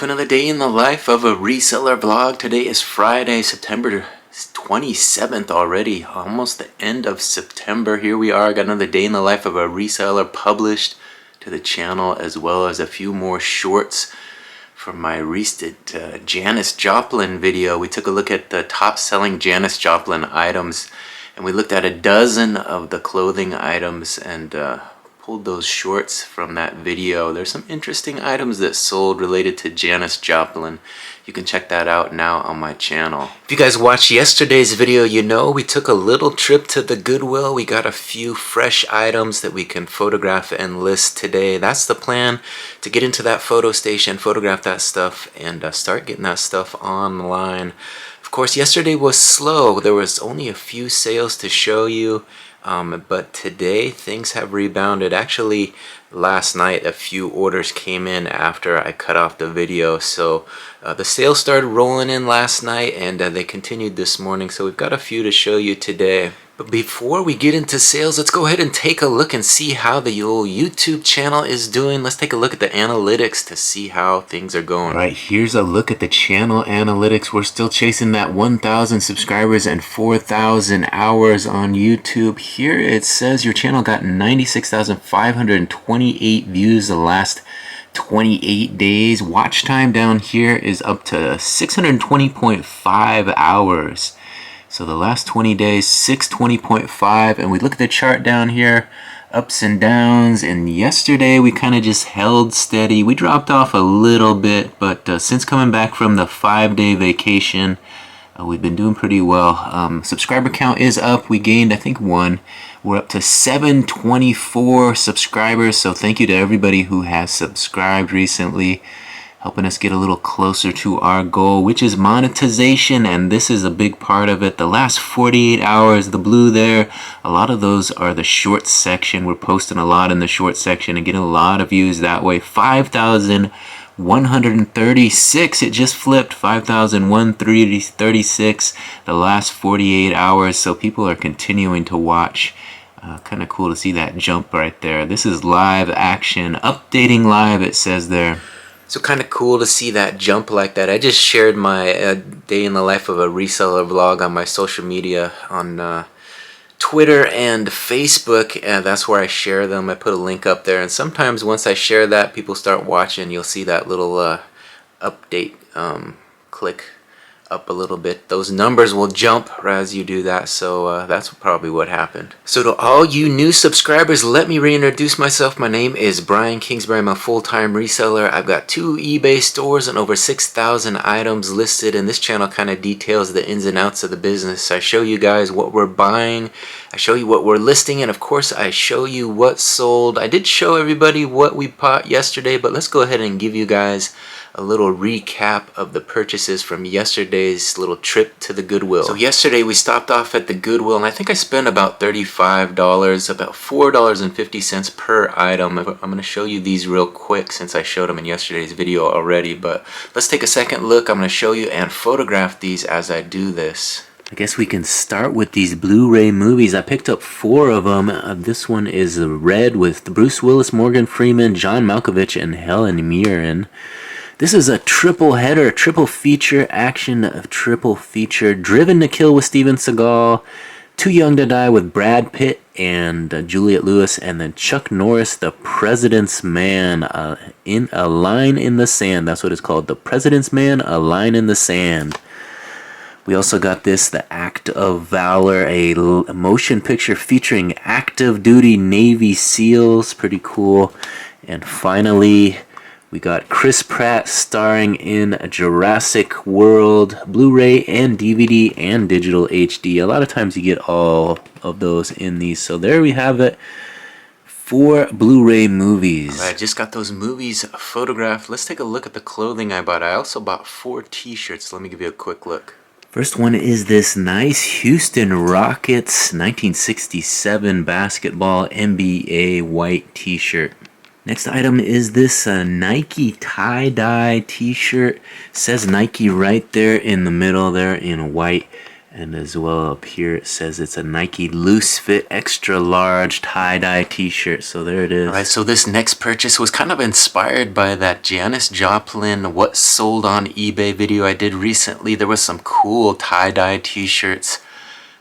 to another day in the life of a reseller vlog. Today is Friday, September 27th already. Almost the end of September. Here we are. Got another day in the life of a reseller published to the channel, as well as a few more shorts from my recent Janis Joplin video. We took a look at the top selling Janis Joplin items, and we looked at a dozen of the clothing items and pulled those shorts from that video. There's some interesting items that sold related to Janis Joplin. You can check that out now on my channel. If you guys watched yesterday's video, you know we took a little trip to the Goodwill. We got a few fresh items that we can photograph and list today. That's the plan, to get into that photo station, photograph that stuff, and start getting that stuff online. Of course, yesterday was slow. There was only a few sales to show you. But today things have rebounded. Actually, last night a few orders came in after I cut off the video, so the sales started rolling in last night, and they continued this morning, so we've got a few to show you today. But before we get into sales, let's go ahead and take a look and see how the old YouTube channel is doing. Let's take a look at the analytics to see how things are going. All right, here's a look at the channel analytics. We're still chasing that 1,000 subscribers and 4,000 hours on YouTube. Here it says your channel got 96,528 views the last 28 days. Watch time down here is up to 620.5 hours. So the last 20 days, 620.5, and we look at the chart down here, ups and downs, and yesterday we kind of just held steady. We dropped off a little bit, but since coming back from the 5-day vacation, we've been doing pretty well. Subscriber count is up. We gained, I think, 1. We're up to 724 subscribers, so thank you to everybody who has subscribed recently, helping us get a little closer to our goal, which is monetization, and this is a big part of it. The last 48 hours, the blue there, a lot of those are the short section. We're posting a lot in the short section and getting a lot of views that way. 5,136, it just flipped, 5,136 the last 48 hours, so people are continuing to watch. Kind of cool to see that jump right there. This is live action, updating live, it says there. So kind of cool to see that jump like that. I just shared my day in the life of a reseller vlog on my social media on Twitter and Facebook, and that's where I share them. I put a link up there, and sometimes once I share that, people start watching. You'll see that little update click up a little bit. Those numbers will jump as you do that, so that's probably what happened. So to all you new subscribers, let me reintroduce myself. My name is Brian Kingsbury. I'm a full-time reseller. I've got 2 eBay stores and over 6,000 items listed, and this channel kind of details the ins and outs of the business. I show you guys what we're buying, I show you what we're listing, and of course I show you what sold. I did show everybody what we bought yesterday, but let's go ahead and give you guys a little recap of the purchases from yesterday's little trip to the Goodwill. So yesterday we stopped off at the Goodwill, and I think I spent about $35, about $4.50 per item. I'm going to show you these real quick since I showed them in yesterday's video already, but let's take a second look. I'm going to show you and photograph these as I do this. I guess we can start with these Blu-ray movies. I picked up 4 of them. This one is Red with Bruce Willis, Morgan Freeman, John Malkovich, and Helen Mirren. This is a triple header, triple feature, action triple feature. Driven to Kill with Steven Seagal, Too Young to Die with Brad Pitt and Juliette Lewis, and then Chuck Norris, The President's Man, in A Line in the Sand. That's what it's called, The President's Man, A Line in the Sand. We also got this, The Act of Valor, a motion picture featuring active duty Navy SEALs. Pretty cool. And finally, we got Chris Pratt starring in Jurassic World, Blu-ray and DVD and digital HD. A lot of times you get all of those in these. So there we have it. 4 Blu-ray movies. I just got those movies photographed. Let's take a look at the clothing I bought. I also bought 4 t-shirts. Let me give you a quick look. First one is this nice Houston Rockets 1967 basketball NBA white t-shirt. Next item is this Nike tie-dye t-shirt. Says Nike right there in the middle there in white. And as well up here it says it's a Nike loose fit extra large tie-dye t-shirt. So there it is. Alright, so this next purchase was kind of inspired by that Janis Joplin What Sold on eBay video I did recently. There was some cool tie-dye t-shirts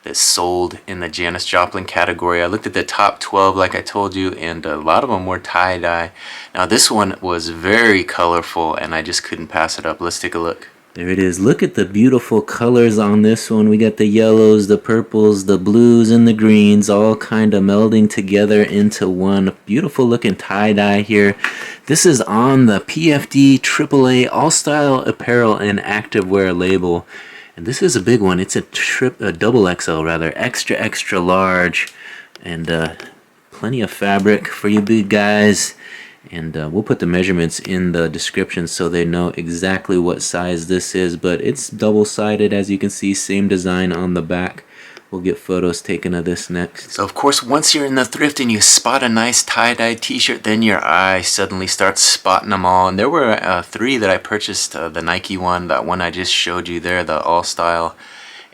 that sold in the Janis Joplin category. I looked at the top 12 like I told you, and a lot of them were tie-dye. Now this one was very colorful and I just couldn't pass it up. Let's take a look. There it is. Look at the beautiful colors on this one. We got the yellows, the purples, the blues, and the greens all kind of melding together into one beautiful looking tie-dye here. This is on the PFD AAA All-Style Apparel and Activewear label. And this is a big one. It's a double XL rather, extra large, and plenty of fabric for you big guys. And we'll put the measurements in the description so they know exactly what size this is, but it's double-sided, as you can see, same design on the back. We'll get photos taken of this next. So of course, once you're in the thrift and you spot a nice tie-dye t-shirt, then your eye suddenly starts spotting them all. And there were 3 that I purchased, the Nike one, that one I just showed you there, the all-style,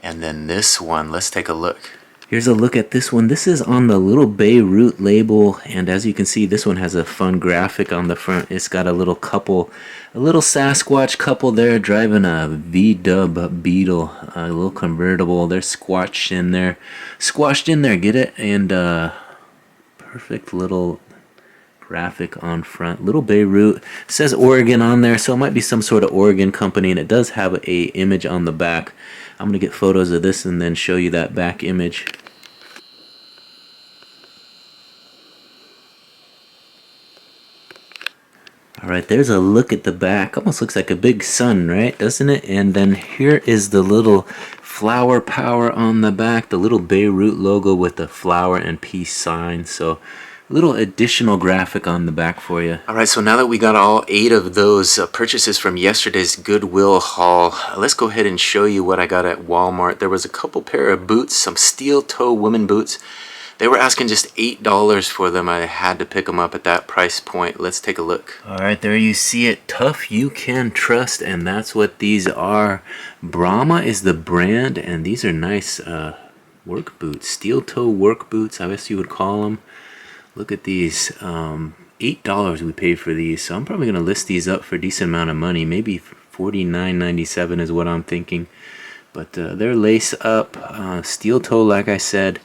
and then this one. Let's take a look. Here's a look at this one. This is on the little Beirut label, and as you can see, this one has a fun graphic on the front. It's got a little couple, a little Sasquatch couple there driving a V-dub Beetle, a little convertible. They're squashed in there, get it? And perfect little graphic on front. Little Beirut. It says Oregon on there, so it might be some sort of Oregon company, and it does have a image on the back. I'm going to get photos of this and then show you that back image. Alright, there's a look at the back. Almost looks like a big sun, right? Doesn't it? And then here is the little flower power on the back. The little Beirut logo with the flower and peace sign. So a little additional graphic on the back for you. Alright, so now that we got all 8 of those purchases from yesterday's Goodwill haul, let's go ahead and show you what I got at Walmart. There was a couple pair of boots, some steel toe women boots. They were asking just $8 for them. I had to pick them up at that price point. Let's take a look. Alright, there you see it. Tough you can trust, and that's what these are. Brahma is the brand, and these are nice work boots. Steel toe work boots, I guess you would call them. Look at these, $8 we paid for these, so I'm probably going to list these up for a decent amount of money, maybe $49.97 is what I'm thinking. But they're lace up, steel toe like I said,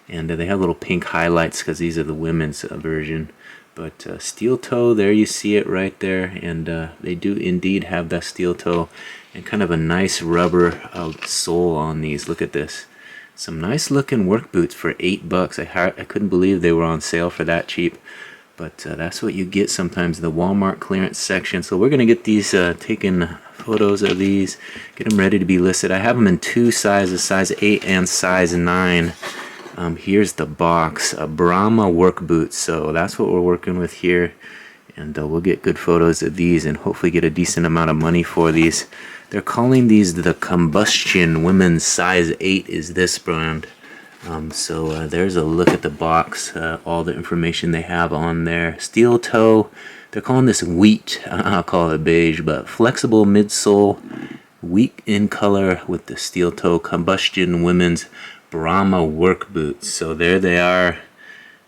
and they have little pink highlights because these are the women's version. But steel toe, there you see it right there, and they do indeed have that steel toe, and kind of a nice rubber sole on these. Look at this. Some nice looking work boots for $8. I couldn't believe they were on sale for that cheap. But that's what you get sometimes in the Walmart clearance section. So we're going to get these taken photos of these, get them ready to be listed. I have them in 2 sizes, size 8 and size 9. Here's the box, Brahma work boots. So that's what we're working with here. And we'll get good photos of these and hopefully get a decent amount of money for these. They're calling these the Combustion Women's size 8 is this brand. So there's a look at the box, all the information they have on there. Steel toe, they're calling this wheat, I'll call it beige, but flexible midsole, wheat in color with the steel toe, Combustion Women's Brahma work boots. So there they are.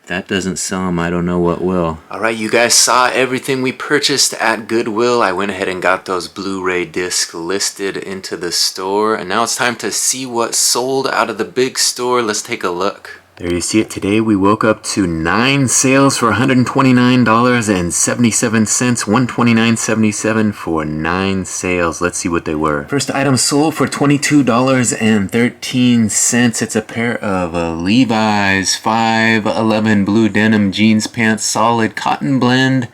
If that doesn't sell them, I don't know what will. Alright, you guys saw everything we purchased at Goodwill. I went ahead and got those Blu-ray discs listed into the store. And now it's time to see what sold out of the big store. Let's take a look. There you see it. Today we woke up to 9 sales for $129.77. $129.77 for 9 sales. Let's see what they were. First item sold for $22.13. It's a pair of Levi's 511 blue denim jeans pants, solid cotton blend.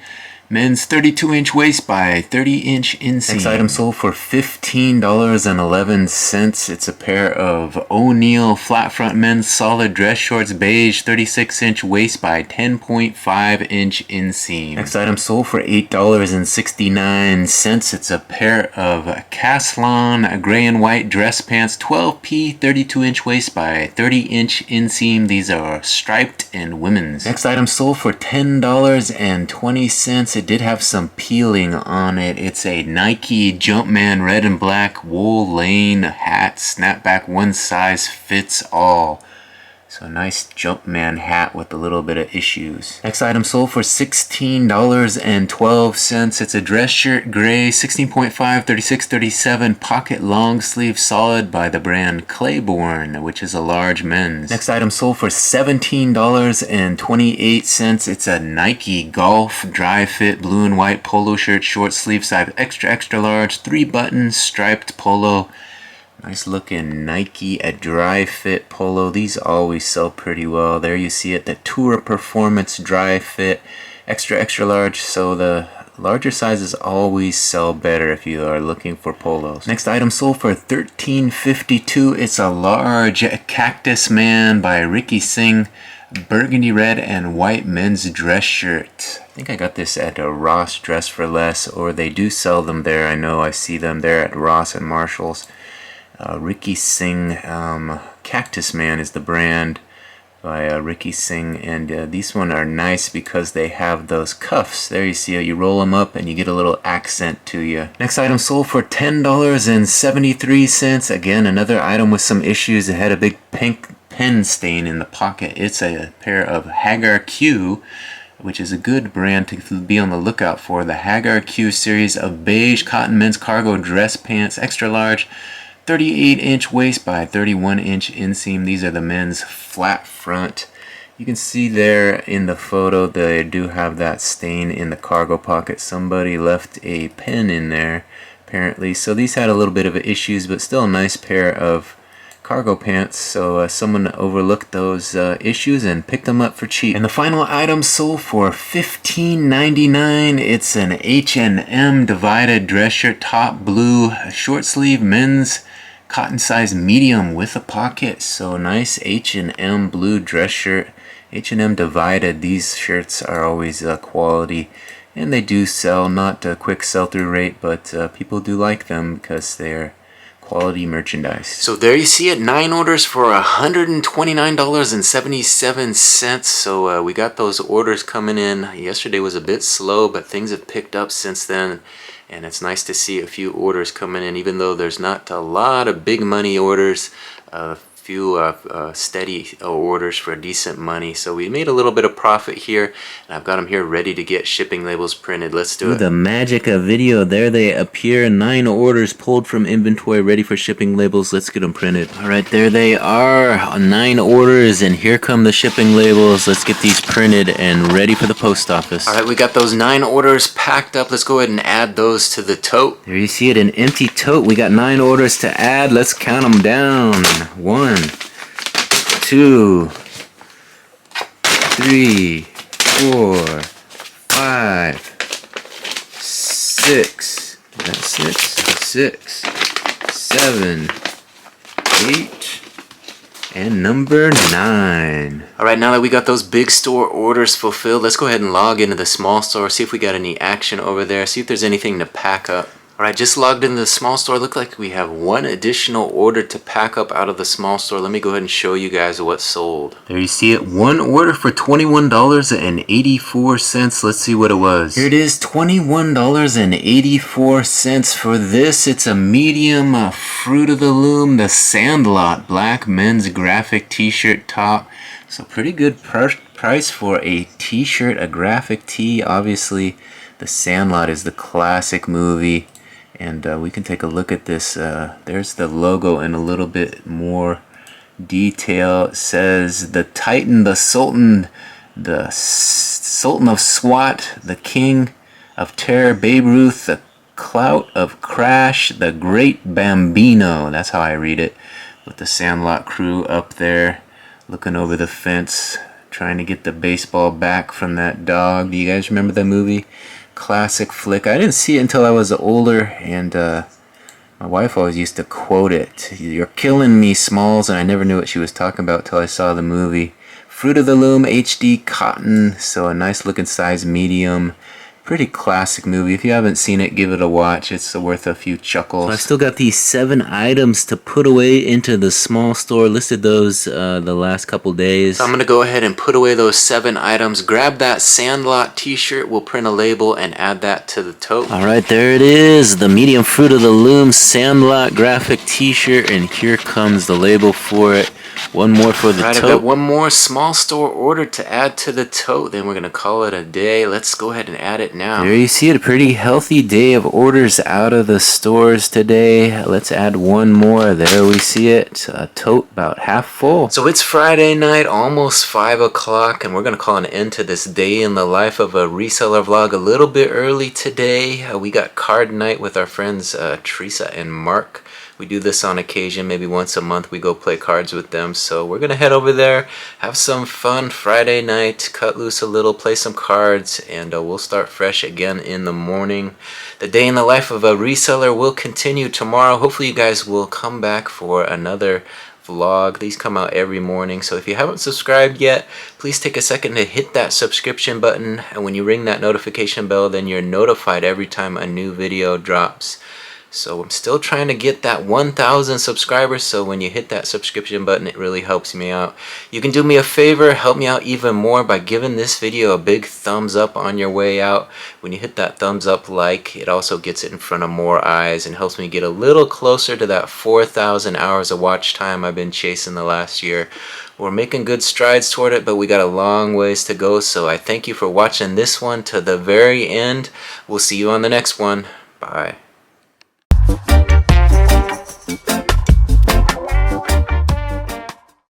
Men's 32-inch waist by 30-inch inseam. Next item sold for $15.11. It's a pair of O'Neill flat front men's solid dress shorts, beige, 36-inch waist by 10.5-inch inseam. Next item sold for $8.69. It's a pair of Caslon gray and white dress pants, 12P, 32-inch waist by 30-inch inseam. These are striped and women's. Next item sold for $10.20. it did have some peeling on it. It's a Nike Jumpman red and black wool lane hat, snapback, one size fits all. So nice Jumpman hat with a little bit of issues. Next item sold for $16.12. It's a dress shirt, gray, 16.5, 36-37 pocket long sleeve solid by the brand Claiborne, which is a large men's. Next item sold for $17.28. It's a Nike Golf dry fit blue and white polo shirt, short sleeve, size extra large, 3 buttons, striped polo. Nice looking Nike, a dry fit polo. These always sell pretty well. There you see it, the Tour Performance dry fit, extra large. So the larger sizes always sell better if you are looking for polos. Next item sold for $13.52. It's a large Cactus Man by Ricky Singh, burgundy red and white men's dress shirt. I think I got this at a Ross Dress for Less, or they do sell them there. I know I see them there at Ross and Marshall's. Ricky Singh, Cactus Man is the brand by Ricky Singh, and these one are nice because they have those cuffs. There you see how you roll them up and you get a little accent to you. Next item sold for $10.73. Again, another item with some issues. It had a big pink pen stain in the pocket. It's a pair of Hagar Q, which is a good brand to be on the lookout for. The Hagar Q series of beige cotton men's cargo dress pants, extra large, 38-inch waist by 31-inch inseam. These are the men's flat front. You can see there in the photo they do have that stain in the cargo pocket. Somebody left a pen in there apparently. So these had a little bit of issues, but still a nice pair of cargo pants. So someone overlooked those issues and picked them up for cheap. And the final item sold for $15.99. It's an H&M divided dress shirt, top blue, short sleeve men's cotton size medium with a pocket. So nice H&M blue dress shirt. H&M divided. These shirts are always quality, and they do sell, not a quick sell-through rate, but people do like them because they're quality merchandise. So there you see it, 9 orders for $129.77. So we got those orders coming in. Yesterday was a bit slow, but things have picked up since then. And it's nice to see a few orders coming in, even though there's not a lot of big money orders, a few steady orders for decent money. So we made a little bit of profit here, and I've got them here ready to get shipping labels printed. Let's do it. The magic of video. There they appear. 9 orders pulled from inventory, ready for shipping labels. Let's get them printed. All right, there they are. 9 orders, and here come the shipping labels. Let's get these printed and ready for the post office. All right, we got those 9 orders packed up. Let's go ahead and add those to the tote. There you see it, an empty tote. We got 9 orders to add. Let's count them down. 1, 2, 3, 4, 5, 6. That's 6, 7, 8, and number 9. All right, now that we got those big store orders fulfilled, let's go ahead and log into the small store, see if we got any action over there, see if there's anything to pack up. All right, just logged into the small store. Look like we have 1 additional order to pack up out of the small store. Let me go ahead and show you guys what's sold. There you see it, 1 order for $21.84. Let's see what it was. Here it is, $21.84 for this. It's a medium Fruit of the Loom, the Sandlot black men's graphic t-shirt top. So pretty good price for a t-shirt, a graphic tee. Obviously, The Sandlot is the classic movie. And we can take a look at this. There's the logo in a little bit more detail. It says the Titan, the Sultan of SWAT, the King of Terror, Babe Ruth, the Clout of Crash, the Great Bambino. That's how I read it. With the Sandlot crew up there looking over the fence, trying to get the baseball back from that dog. Do you guys remember that movie? Classic flick. I didn't see it until I was older, and my wife always used to quote it. "You're killing me, Smalls," and I never knew what she was talking about till I saw the movie. Fruit of the Loom HD cotton, so a nice looking size medium. Pretty classic movie. If you haven't seen it, give it a watch. It's worth a few chuckles. So I've still got these 7 items to put away into the small store. Listed those the last couple days. So I'm going to go ahead and put away those 7 items. Grab that Sandlot t-shirt. We'll print a label and add that to the tote. Alright, there it is. The medium Fruit of the Loom Sandlot graphic t-shirt. And here comes the label for it. One more for the tote. I've got one more small store order to add to the tote. Then we're going to call it a day. Let's go ahead and add it now. There you see it. A pretty healthy day of orders out of the stores today. Let's add one more. There we see it. A tote about half full. So it's Friday night, almost 5 o'clock. And we're going to call an end to this day in the life of a reseller vlog a little bit early today. We got card night with our friends Teresa and Mark. We do this on occasion, maybe once a month we go play cards with them. So we're going to head over there, have some fun Friday night, cut loose a little, play some cards, and we'll start fresh again in the morning. The day in the life of a reseller will continue tomorrow. Hopefully you guys will come back for another vlog. These come out every morning. So if you haven't subscribed yet, please take a second to hit that subscription button. And when you ring that notification bell, then you're notified every time a new video drops. So I'm still trying to get that 1,000 subscribers, so when you hit that subscription button, it really helps me out. You can do me a favor, help me out even more by giving this video a big thumbs up on your way out. When you hit that thumbs up like, it also gets it in front of more eyes and helps me get a little closer to that 4,000 hours of watch time I've been chasing the last year. We're making good strides toward it, but we got a long ways to go, so I thank you for watching this one to the very end. We'll see you on the next one. Bye.